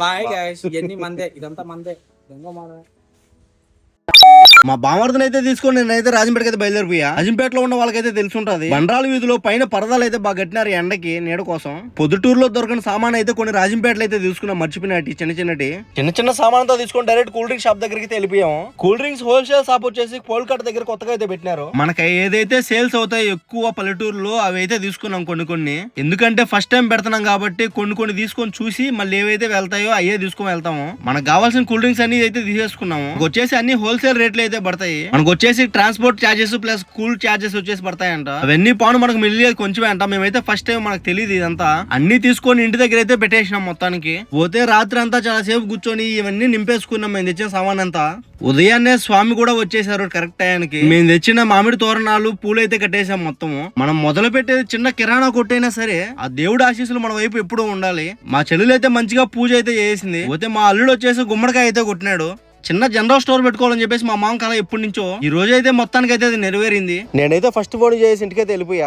Bye guys, ఇవన్నీ మందే, ఇదంతా మందే. దొంగ మాన. మా బామర్దన్ అయితే తీసుకొని నేనైతే రాజంపేటకి అయితే బయలుదేరిపోయా. రాజంపేటలో ఉన్న వాళ్ళకైతే తెలుసుంటది, బండ్రాల వీధిలో పైన పరదాలు అయితే బాగా కట్టినారు ఎండకి నీడ కోసం. పొద్దుటూరులో దొరకని సామాన్ అయితే కొన్ని రాజంపేటలో అయితే తీసుకున్నాం, మర్చిపోయినట్టు చిన్న చిన్న సామాన్ తో తీసుకొని డైరెక్ట్ కూల్ డ్రింక్ షాప్ దగ్గరికి వెళ్ళిపోయాం. కూల్ డ్రింక్స్ హోల్సేల్ షాప్ వచ్చేసి కోల్కట్ దగ్గర కొత్తగా అయితే పెట్టినారు. మనకి ఏదైతే సేల్స్ అవుతాయి ఎక్కువ పల్లెటూరులో అవి అయితే తీసుకున్నాం కొన్ని. ఎందుకంటే ఫస్ట్ టైం పెడుతున్నాం కాబట్టి కొన్ని తీసుకొని చూసి మళ్ళీ ఏవైతే వెళ్తాయో అయ్యే తీసుకొని వెళ్తాము. మనకు కావాల్సిన కూల్ డ్రింక్స్ అన్ని అయితే తీసేసుకున్నాము. వచ్చేసి అన్ని హోల్సేల్ రేట్లు అయితే పడతాయి. మనకు వచ్చేసి transport charges plus cool charges వచ్చేసి పడతాయంట. అవన్నీ పాను మనకు మిగిలేదు కొంచెమే అంట. మేమైతే ఫస్ట్ టైం మనకు తెలియదు ఇదంతా. అన్ని తీసుకొని ఇంటి దగ్గర అయితే పెట్టేసినాం మొత్తానికి. పోతే రాత్రి అంతా చాలా సేపు కూర్చొని ఇవన్నీ నింపేసుకున్నాం మేము తెచ్చిన సామాన్ అంతా. ఉదయాన్నే స్వామి కూడా వచ్చేసారు కరెక్ట్ టైంకి. మేము తెచ్చిన మామిడి తోరణాలు పూలు అయితే కట్టేసాం మొత్తము. మనం మొదలు పెట్టేది చిన్న కిరాణా కొట్టైనా సరే ఆ దేవుడి ఆశీస్సులు మన వైపు ఎప్పుడూ ఉండాలి. మా చెల్లెలు అయితే మంచిగా పూజ అయితే చేసింది. పోతే మా అల్లుడు వచ్చేసి గుమ్మడికాయ అయితే కొట్టినాడు. చిన్న జనరల్ స్టోర్ పెట్టుకోవాలని చెప్పేసి మా మామ కళ ఎప్పటి నుంచో. ఈ రోజు అయితే మొత్తానికి అయితే అది నెరవేరింది. నేనైతే ఫస్ట్ ఫోన్ చేసి ఇంటికైతే వెళ్ళిపోయా.